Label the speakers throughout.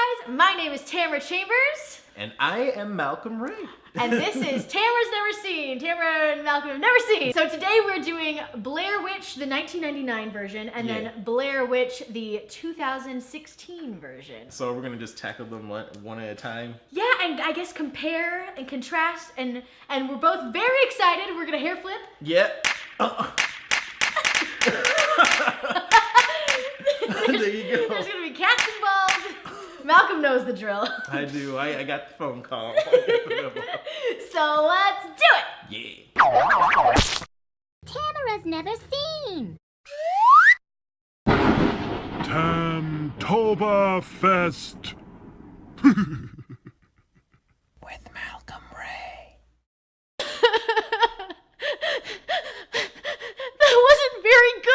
Speaker 1: guys, my name is Tamara Chambers.
Speaker 2: And I am Malcolm Ray.
Speaker 1: And this is Tamara's Never Seen. Tamara and Malcolm have never seen. So today we're doing Blair Witch, the 1999 version, and then Blair Witch, the 2016 version.
Speaker 2: So we're gonna just tackle them one at a time?
Speaker 1: Yeah, and I guess compare and contrast, and we're both very excited. We're gonna hair flip.
Speaker 2: Yep. There you go.
Speaker 1: There's gonna be cats involved. Malcolm knows the drill.
Speaker 2: I do. I got the phone call.
Speaker 1: So let's do it.
Speaker 2: Yeah.
Speaker 3: Tamara's Never Seen.
Speaker 4: Tamtoberfest.
Speaker 2: With Malcolm Ray.
Speaker 1: That wasn't very good.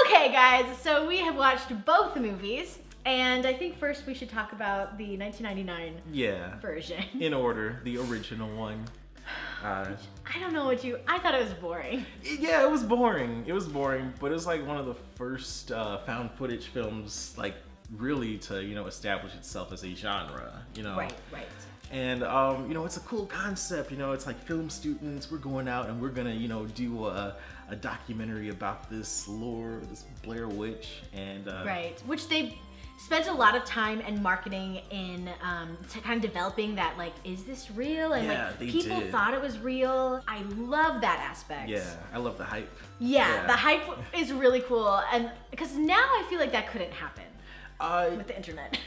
Speaker 1: Okay, guys, so we have watched both movies, and I think first we should talk about the 1999 version.
Speaker 2: In order, the original one.
Speaker 1: I don't know what I thought it was boring.
Speaker 2: Yeah, it was boring. It was boring, but it was like one of the first found footage films, like really to, establish itself as a genre,
Speaker 1: Right.
Speaker 2: And, it's a cool concept, it's like film students, we're going out and we're gonna, do a documentary about this lore, this Blair Witch, and...
Speaker 1: Right, which they spent a lot of time and marketing in to kind of developing that, like, is this real? And people thought it was real. I love that aspect.
Speaker 2: Yeah, I love the hype.
Speaker 1: Yeah, the hype is really cool, and because now I feel like that couldn't happen with the internet.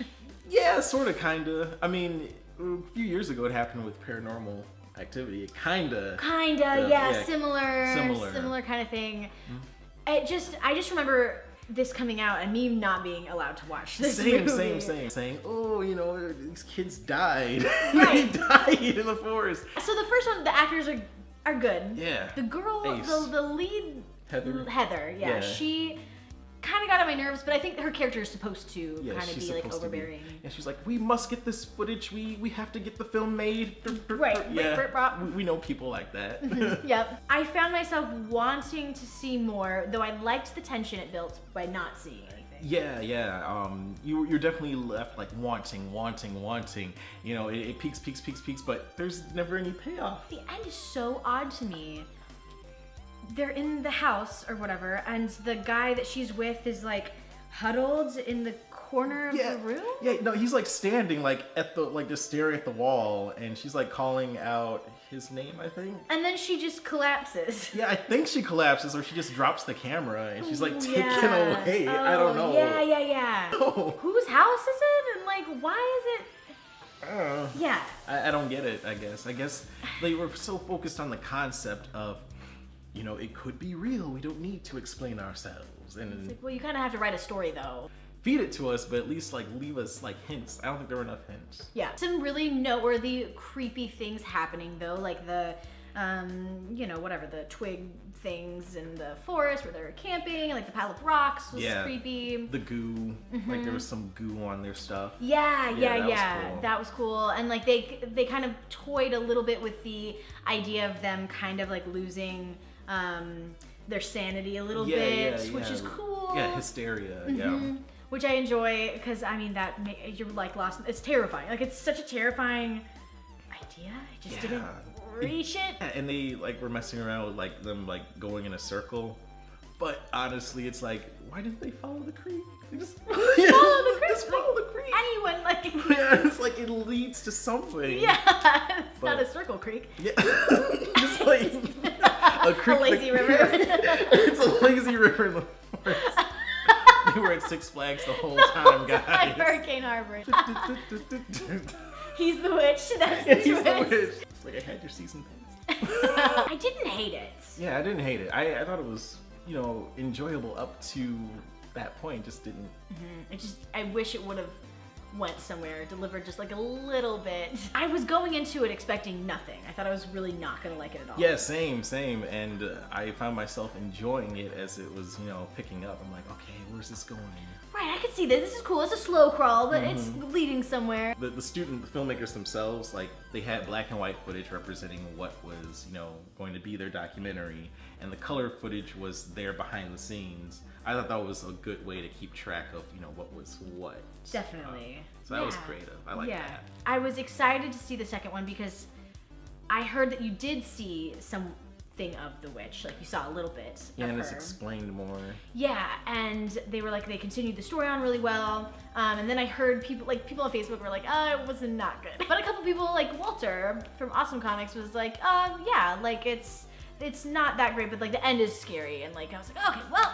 Speaker 2: Yeah, sort of, kind of. I mean, a few years ago it happened with Paranormal Activity. It kind of,
Speaker 1: similar kind of thing. Mm-hmm. I just remember this coming out and me not being allowed to watch this movie.
Speaker 2: Same. Saying, oh, these kids died. They died in the forest.
Speaker 1: So the first one, the actors are good.
Speaker 2: Yeah.
Speaker 1: The girl, the lead, Heather, she kind of got on my nerves, but I think her character is supposed to kind of be like overbearing.
Speaker 2: Yeah, she's like, we must get this footage. We have to get the film made.
Speaker 1: Right.
Speaker 2: Yeah. We know people like that.
Speaker 1: Mm-hmm. Yep. I found myself wanting to see more, though I liked the tension it built by not seeing anything.
Speaker 2: Yeah. You're definitely left like wanting. It peaks, but there's never any payoff.
Speaker 1: The end is so odd to me. They're in the house or whatever, and the guy that she's with is like huddled in the corner of the room.
Speaker 2: Yeah, no, he's like standing like at the just staring at the wall, and she's like calling out his name, I think.
Speaker 1: And then she just collapses.
Speaker 2: Yeah, I think she collapses, or she just drops the camera and she's like taken away. I don't know.
Speaker 1: Yeah.
Speaker 2: Oh.
Speaker 1: Whose house is it? And like, why is it? Yeah.
Speaker 2: I don't get it. I guess they were so focused on the concept of, it could be real. We don't need to explain ourselves. And
Speaker 1: it's like, well, you kind of have to write a story, though.
Speaker 2: Feed it to us, but at least leave us hints. I don't think there were enough hints.
Speaker 1: Yeah, some really noteworthy, creepy things happening though, like the, the twig things in the forest where they were camping, and like the pile of rocks was creepy.
Speaker 2: The goo, like there was some goo on their stuff.
Speaker 1: Yeah.
Speaker 2: Cool.
Speaker 1: That was cool, and like they kind of toyed a little bit with the idea of them kind of like losing their sanity a little bit, which is cool.
Speaker 2: Yeah, hysteria.
Speaker 1: Mm-hmm.
Speaker 2: Yeah.
Speaker 1: Which I enjoy, because I mean you're like lost. It's terrifying. Like it's such a terrifying idea. I just didn't reach it.
Speaker 2: And they were messing around with them going in a circle. But honestly, it's like, why didn't they follow the creek? They just follow the creek. Just follow the creek.
Speaker 1: Anyone
Speaker 2: Yeah, it's like it leads to something.
Speaker 1: Yeah, it's not a circle creek.
Speaker 2: Yeah, just like a creek.
Speaker 1: A lazy river.
Speaker 2: It's a lazy river in the forest. They were at Six Flags the whole time, guys.
Speaker 1: Like Hurricane Harbor. He's the witch. That's
Speaker 2: he's the witch. It's like I had your season pass.
Speaker 1: I didn't hate it.
Speaker 2: Yeah, I didn't hate it. I thought it was, enjoyable up to that point. Just didn't.
Speaker 1: I wish it would have went somewhere, delivered just like a little bit. I was going into it expecting nothing. I thought I was really not gonna like it at all.
Speaker 2: Yeah, same. And I found myself enjoying it as it was, picking up. I'm like, okay, where's this going?
Speaker 1: right, I can see this. This is cool. It's a slow crawl, but it's leading somewhere.
Speaker 2: The filmmakers themselves, like, they had black and white footage representing what was, you know, going to be their documentary, and the color footage was there behind the scenes. I thought that was a good way to keep track of, you know, what was what.
Speaker 1: Definitely.
Speaker 2: So that was creative. I like that.
Speaker 1: I was excited to see the second one because I heard that you did see something of the witch, like you saw a little bit of
Speaker 2: and it's
Speaker 1: her.
Speaker 2: explained more.
Speaker 1: Yeah, and they were like, they continued the story on really well. And then I heard people on Facebook were like, oh, it was not good. But a couple people like Walter from Awesome Comics was like, yeah, like it's not that great, but like the end is scary. And like I was like, okay, well,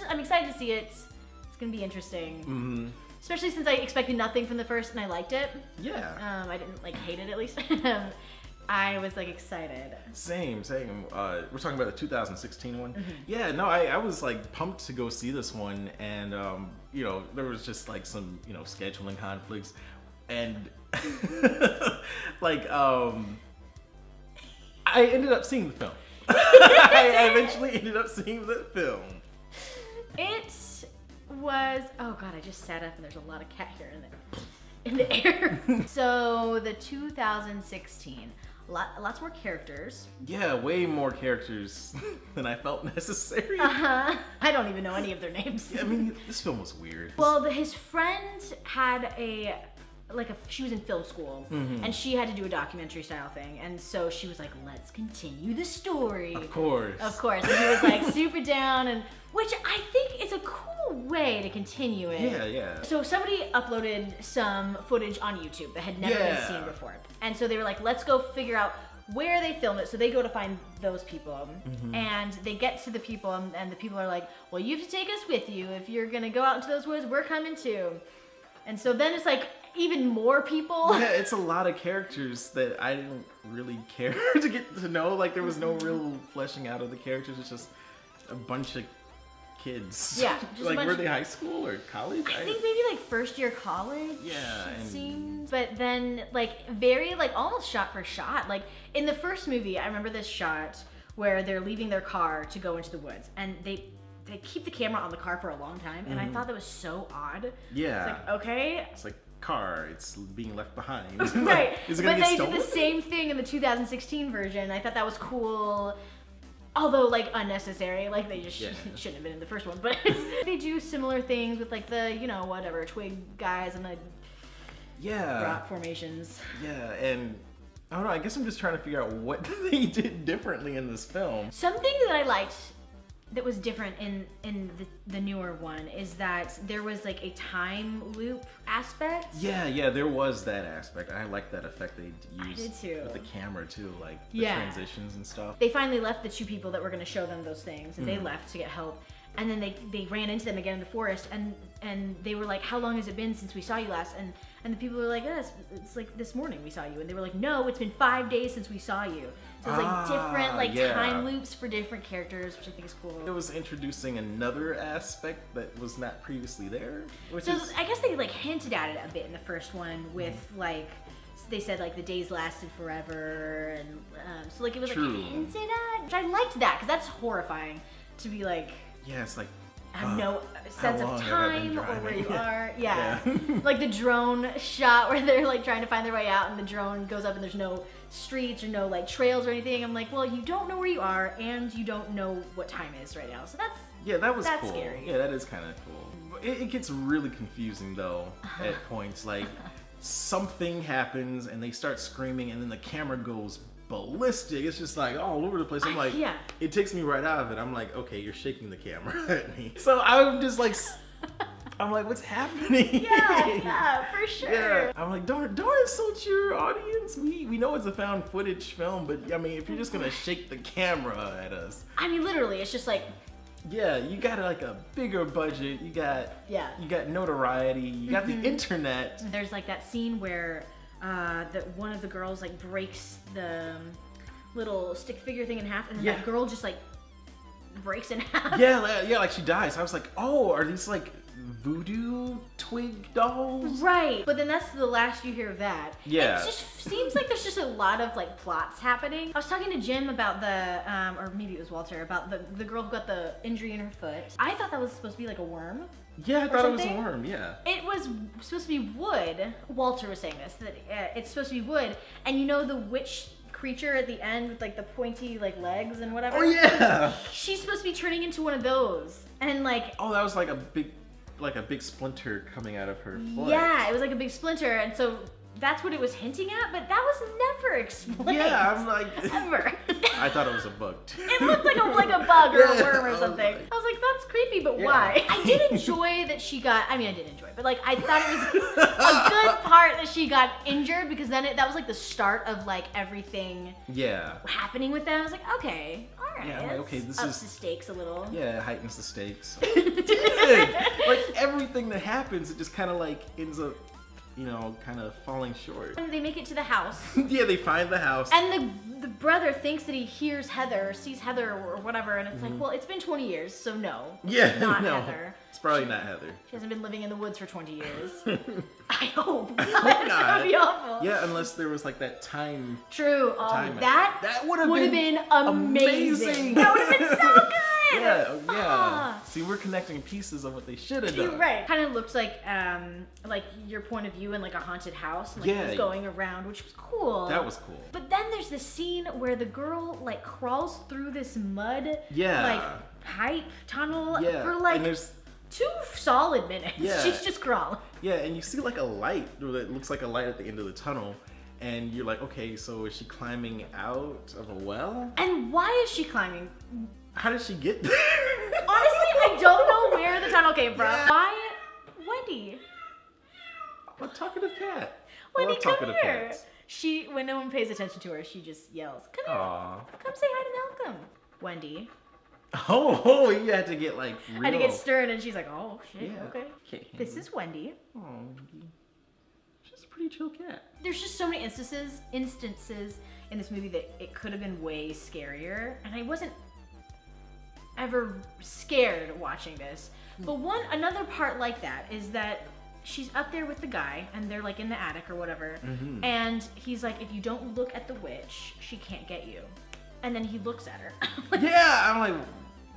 Speaker 1: I'm excited to see it. It's gonna be interesting. Especially since I expected nothing from the first and I liked it.
Speaker 2: Yeah.
Speaker 1: I didn't like hate it at least. I was like excited.
Speaker 2: Same. We're talking about the 2016 one. Yeah, no, I was like pumped to go see this one, and you know, there was just like some, you know, scheduling conflicts, and like I ended up seeing the film. I eventually ended up seeing the film.
Speaker 1: It was, oh god, I just sat up and there's a lot of cat hair in the air. So the 2016. Lots more characters.
Speaker 2: Yeah, way more characters than I felt necessary.
Speaker 1: I don't even know any of their names.
Speaker 2: Yeah, I mean, this film was weird.
Speaker 1: Well, his friend had she was in film school, and she had to do a documentary style thing, and so she was like, let's continue the story.
Speaker 2: Of course.
Speaker 1: And he was like super down, and which I think is a cool way to continue it.
Speaker 2: Yeah.
Speaker 1: So somebody uploaded some footage on YouTube that had never been seen before. And so they were like, let's go figure out where they filmed it. So they go to find those people, and they get to the people, and the people are like, well, you have to take us with you. If you're gonna go out into those woods, we're coming too. And so then it's like even more people.
Speaker 2: Yeah, it's a lot of characters that I didn't really care to get to know. Like, there was no real fleshing out of the characters. It's just a bunch of kids.
Speaker 1: Yeah.
Speaker 2: Like, were they high school or college?
Speaker 1: I think maybe like first year college.
Speaker 2: Yeah.
Speaker 1: It seems. But then like very like almost shot for shot. Like in the first movie, I remember this shot where they're leaving their car to go into the woods, and they keep the camera on the car for a long time, and I thought that was so odd.
Speaker 2: Yeah.
Speaker 1: It's like, okay.
Speaker 2: It's like car, it's being left behind.
Speaker 1: Right.
Speaker 2: Is it gonna get stolen?
Speaker 1: But they did the same thing in the 2016 version. I thought that was cool. Although, like, unnecessary. Like, they just shouldn't have been in the first one. But they do similar things with, like, the, you know, whatever, twig guys and the rock formations.
Speaker 2: Yeah, and I don't know, I guess I'm just trying to figure out what they did differently in this film.
Speaker 1: Something that I liked that was different in the newer one is that there was like a time loop aspect.
Speaker 2: Yeah, there was that aspect. I like that effect they used
Speaker 1: I did too.
Speaker 2: with the camera too, like the transitions and stuff.
Speaker 1: They finally left the two people that were going to show them those things, and they left to get help. And then they ran into them again in the forest, and they were like, how long has it been since we saw you last? And the people were like, it's like this morning we saw you. And they were like, no, it's been 5 days since we saw you. So it's like different time loops for different characters, which I think is cool.
Speaker 2: It was introducing another aspect that was not previously there.
Speaker 1: I guess they like hinted at it a bit in the first one with like, they said like the days lasted forever, and so like it was like hinted at. Which I liked that, because that's horrifying to be like,
Speaker 2: yeah, it's like,
Speaker 1: have no sense of time or where you are. Yeah. Like the drone shot where they're like trying to find their way out, and the drone goes up and there's no streets or no like trails or anything. I'm like, well, you don't know where you are, and you don't know what time is right now. So that's
Speaker 2: cool.
Speaker 1: Scary.
Speaker 2: Yeah, that is kind of cool. It gets really confusing though at points. Like something happens and they start screaming, and then the camera goes ballistic. It's just like all over the place. I'm like, it takes me right out of it. I'm like, okay, you're shaking the camera at me. So I'm just like, I'm like, what's happening?
Speaker 1: Yeah, for sure.
Speaker 2: Yeah. I'm like, don't insult your audience. We know it's a found footage film, but I mean, if you're just gonna shake the camera at us.
Speaker 1: I mean, literally, it's just like.
Speaker 2: Yeah, you got like a bigger budget. You got notoriety. You got the internet.
Speaker 1: There's like that scene where one of the girls like breaks the little stick figure thing in half, and then that girl just like breaks in half.
Speaker 2: Yeah, like she dies. I was like, oh, are these like voodoo twig dolls.
Speaker 1: Right, but then that's the last you hear of that.
Speaker 2: Yeah.
Speaker 1: It just seems like there's just a lot of like plots happening. I was talking to Jim about the, or maybe it was Walter, about the girl who got the injury in her foot. I thought that was supposed to be like a worm.
Speaker 2: Yeah, I thought it was a
Speaker 1: something?
Speaker 2: worm, yeah.
Speaker 1: It was supposed to be wood. Walter was saying this, that it's supposed to be wood. And you know the witch creature at the end with like the pointy like legs and whatever?
Speaker 2: Oh yeah!
Speaker 1: She's supposed to be turning into one of those. And like...
Speaker 2: Oh, that was like a big splinter coming out of her foot.
Speaker 1: Yeah, it was like a big splinter. And so that's what it was hinting at, but that was never explained.
Speaker 2: Yeah, I'm like...
Speaker 1: Ever.
Speaker 2: I thought it was a bug too.
Speaker 1: It looked like a bug or a
Speaker 2: Yeah,
Speaker 1: worm
Speaker 2: I
Speaker 1: or
Speaker 2: was
Speaker 1: something.
Speaker 2: like-
Speaker 1: I was like, that's creepy, but
Speaker 2: Yeah.
Speaker 1: why? I did enjoy that she got, I didn't enjoy it, but like I thought it was a good part that she got injured because then that was like the start of like everything
Speaker 2: Yeah.
Speaker 1: happening with them. I was like, okay, all right.
Speaker 2: Yeah, I'm like, okay, this
Speaker 1: ups
Speaker 2: is-
Speaker 1: the stakes a little.
Speaker 2: Yeah, it heightens the stakes. It did! Like everything that happens, it just kind of like ends up, you know, kind of falling short.
Speaker 1: And they make it to the house.
Speaker 2: Yeah, they find the house.
Speaker 1: And the brother thinks that he hears Heather, or sees Heather or whatever, and it's like, well, it's been 20 years, so no.
Speaker 2: Yeah,
Speaker 1: it's not
Speaker 2: no.
Speaker 1: Heather.
Speaker 2: It's probably not Heather.
Speaker 1: She hasn't been living in the woods for 20 years. I hope.
Speaker 2: not.
Speaker 1: That would be awful.
Speaker 2: Yeah, unless there was like that time.
Speaker 1: True. Oh,
Speaker 2: Time
Speaker 1: that
Speaker 2: would have
Speaker 1: been amazing.
Speaker 2: amazing.
Speaker 1: That would have been so good.
Speaker 2: Yeah, yeah.
Speaker 1: Ah.
Speaker 2: See, we're connecting pieces of what they should have
Speaker 1: You're
Speaker 2: done.
Speaker 1: right. Kind of looks like your point of view in like a haunted house, and, like
Speaker 2: Yeah.
Speaker 1: it was going around, which was cool.
Speaker 2: That was cool.
Speaker 1: But then there's this scene where the girl like crawls through this mud,
Speaker 2: Yeah.
Speaker 1: like pipe tunnel
Speaker 2: Yeah.
Speaker 1: for like
Speaker 2: and there's
Speaker 1: 2 solid minutes.
Speaker 2: Yeah.
Speaker 1: She's just crawling.
Speaker 2: yeah, and you see like a light that looks like a light at the end of the tunnel, and you're like, okay, so is she climbing out of a well?
Speaker 1: And why is she climbing?
Speaker 2: How did she get there?
Speaker 1: Honestly, I don't know where the tunnel came from.
Speaker 2: Yeah.
Speaker 1: Why, Wendy?
Speaker 2: A talkative cat. I
Speaker 1: Wendy,
Speaker 2: love
Speaker 1: come
Speaker 2: talkative
Speaker 1: here.
Speaker 2: cats.
Speaker 1: She, when no one pays attention to her, she just yells, "Come here,
Speaker 2: Aw.
Speaker 1: come say hi to Malcolm." Wendy.
Speaker 2: Oh, you had to get like real.
Speaker 1: I had to get stern, and she's like, "Oh shit,
Speaker 2: Yeah.
Speaker 1: okay."
Speaker 2: Okay.
Speaker 1: This is Wendy.
Speaker 2: Oh, she's a pretty chill cat.
Speaker 1: There's just so many instances in this movie that it could have been way scarier, and I wasn't ever scared watching this. But another part like that is that she's up there with the guy, and they're like in the attic or whatever, and he's like, "If you don't look at the witch, she can't get you." And then he looks at her.
Speaker 2: Yeah, I'm like.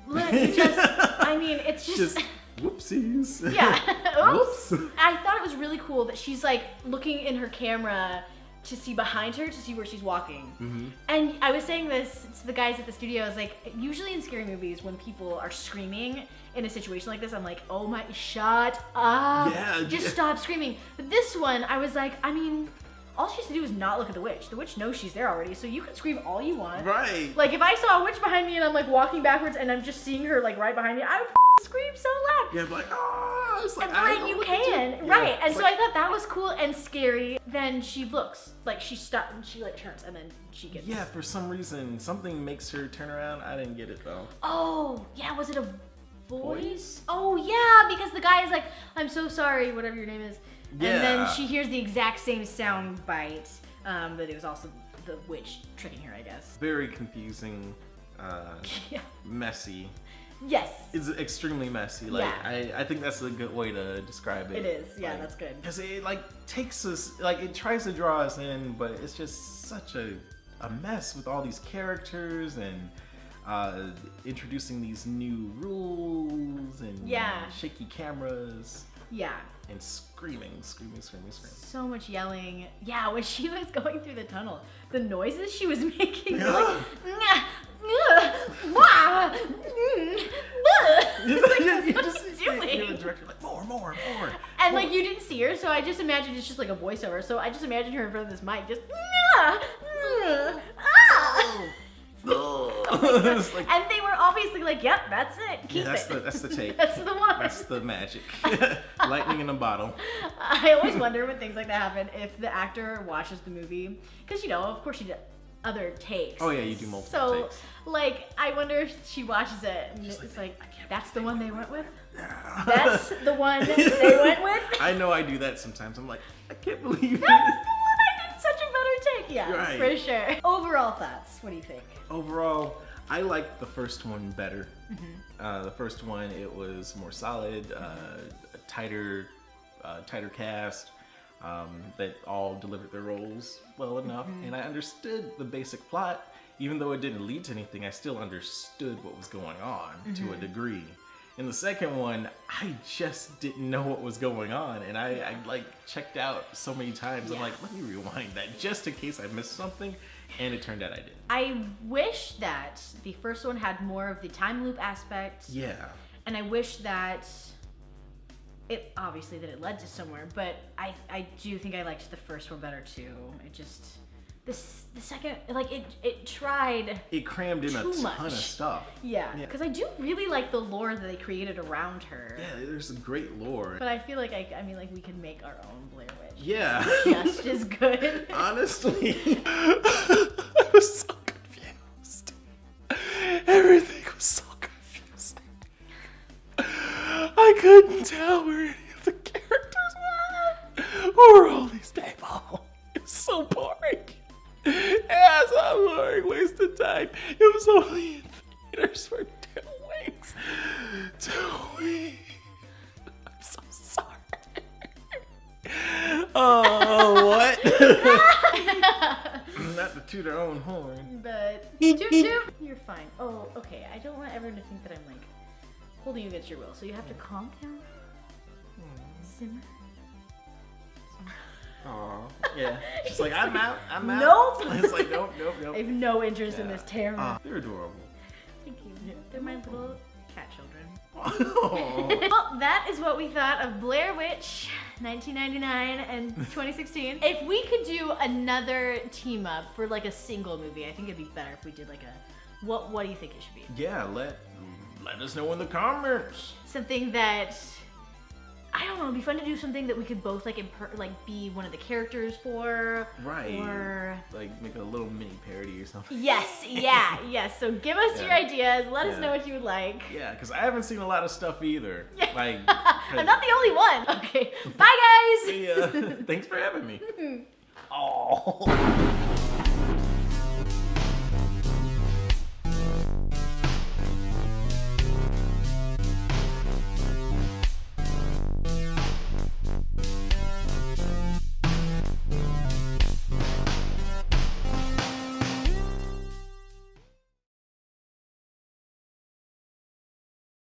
Speaker 1: Look, it's just
Speaker 2: whoopsies.
Speaker 1: yeah. Oops.
Speaker 2: Whoops.
Speaker 1: I thought it was really cool that she's like looking in her camera to see behind her to see where she's walking. And I was saying this to the guys at the studio. I was like, usually in scary movies, when people are screaming in a situation like this, I'm like, oh my, shut up.
Speaker 2: Yeah,
Speaker 1: Just
Speaker 2: yeah.
Speaker 1: stop screaming. But this one, I was like, all she has to do is not look at the witch. The witch knows she's there already, so you can scream all you want.
Speaker 2: Right.
Speaker 1: Like if I saw a witch behind me and I'm like walking backwards and I'm just seeing her like right behind me, I would scream so loud.
Speaker 2: Yeah, but like, oh, it's like,
Speaker 1: And
Speaker 2: I
Speaker 1: right,
Speaker 2: don't
Speaker 1: you
Speaker 2: know what to do.
Speaker 1: can,
Speaker 2: Yeah,
Speaker 1: right? And
Speaker 2: it's
Speaker 1: so
Speaker 2: like-
Speaker 1: I thought that was cool and scary. Then she looks like she stopped and she like turns and then she gets.
Speaker 2: Yeah, for some reason, something makes her turn around. I didn't get it though.
Speaker 1: Oh yeah, was it a voice?
Speaker 2: Voice?
Speaker 1: Oh yeah, because the guy is like, "I'm so sorry," whatever your name is.
Speaker 2: Yeah.
Speaker 1: And then she hears the exact same sound bite, but it was also the witch tricking her, I guess.
Speaker 2: Very confusing,
Speaker 1: Yeah.
Speaker 2: messy.
Speaker 1: Yes.
Speaker 2: It's extremely messy. Like
Speaker 1: Yeah.
Speaker 2: I think that's a good way to describe it.
Speaker 1: It is. Yeah,
Speaker 2: Like,
Speaker 1: that's good.
Speaker 2: Because it like takes us, like it tries to draw us in, but it's just such a mess with all these characters and introducing these new rules and
Speaker 1: Yeah.
Speaker 2: shaky cameras
Speaker 1: Yeah.
Speaker 2: and screaming.
Speaker 1: So much yelling. Yeah, when she was going through the tunnel, the noises she was making were like, "Nyah, nyah, wah, mm, buh." Like, what is she
Speaker 2: You're the
Speaker 1: doing?
Speaker 2: director, like more.
Speaker 1: And like you didn't see her, so I just imagined it's just like a voiceover. So I just imagined her in front of this mic, just "Nyah, nyah, ah."
Speaker 2: It's like,
Speaker 1: And they were obviously like, "Yep, that's it. Keep
Speaker 2: yeah,
Speaker 1: it.
Speaker 2: that's the take.
Speaker 1: That's the one."
Speaker 2: That's the magic. Lightning in a bottle.
Speaker 1: I always wonder when things like that happen if the actor watches the movie, because of course she did other takes.
Speaker 2: Oh yeah, you do multiple
Speaker 1: So
Speaker 2: takes.
Speaker 1: like, I wonder if she watches it and
Speaker 2: She's
Speaker 1: it's
Speaker 2: like,
Speaker 1: like,
Speaker 2: "I can't
Speaker 1: that's the one they went with.
Speaker 2: That's
Speaker 1: That's the one they went with.
Speaker 2: I know I do that sometimes. I'm like, I can't believe
Speaker 1: That was
Speaker 2: it.
Speaker 1: the one I did such a better take. Yeah,
Speaker 2: Right.
Speaker 1: for sure. Overall thoughts. What do you think?
Speaker 2: Overall, I liked the first one better. The first one, it was more solid, a tighter cast that all delivered their roles well enough, and I understood the basic plot. Even though it didn't lead to anything, I still understood what was going on to a degree. In the second one, I just didn't know what was going on, and I like checked out so many times. I'm like, let me rewind that just in case I missed something, and it turned out I did.
Speaker 1: I wish that the first one had more of the time loop aspect.
Speaker 2: Yeah.
Speaker 1: And I wish that it obviously that it led to somewhere, but I do think I liked the first one better too. It just the second, like it tried.
Speaker 2: It crammed in a
Speaker 1: too
Speaker 2: ton
Speaker 1: much.
Speaker 2: of stuff.
Speaker 1: Yeah, because I do really like the lore that they created around her.
Speaker 2: Yeah, there's some great lore.
Speaker 1: But I feel like I mean like we could make our own Blair Witch.
Speaker 2: Yeah.
Speaker 1: Just as good.
Speaker 2: Honestly, I was so confused. Everything was so confusing. I couldn't tell where any of the characters were. Who were all these people? It was so boring. Yeah, so boring, wasted time. It was only in theaters for 2 weeks. 2 weeks. I'm so sorry. Oh, what? Not to toot our own horn.
Speaker 1: But toot toot, you're fine. Oh, okay. I don't want everyone to think that I'm like holding you against your will. So you have to calm down. Simmer.
Speaker 2: Aw, yeah. She's like, I'm out.
Speaker 1: Nope.
Speaker 2: It's like, nope.
Speaker 1: I have no interest in this Tamara.
Speaker 2: They're adorable.
Speaker 1: Thank you. They're my little cat children.
Speaker 2: Oh.
Speaker 1: Well, that is what we thought of Blair Witch 1999 and 2016. If we could do another team up for like a single movie, I think it'd be better if we did like a what do you think it should be?
Speaker 2: Yeah, let us know in the comments.
Speaker 1: Something that I don't know, it'd be fun to do something that we could both like be one of the characters for.
Speaker 2: Right.
Speaker 1: Or
Speaker 2: like make a little mini parody or something.
Speaker 1: yes, yes. So give us your ideas. Let us know what you would like.
Speaker 2: Yeah, because I haven't seen a lot of stuff either. Like,
Speaker 1: I'm not the only one. Okay. Bye guys.
Speaker 2: See ya. Thanks for having me. Oh.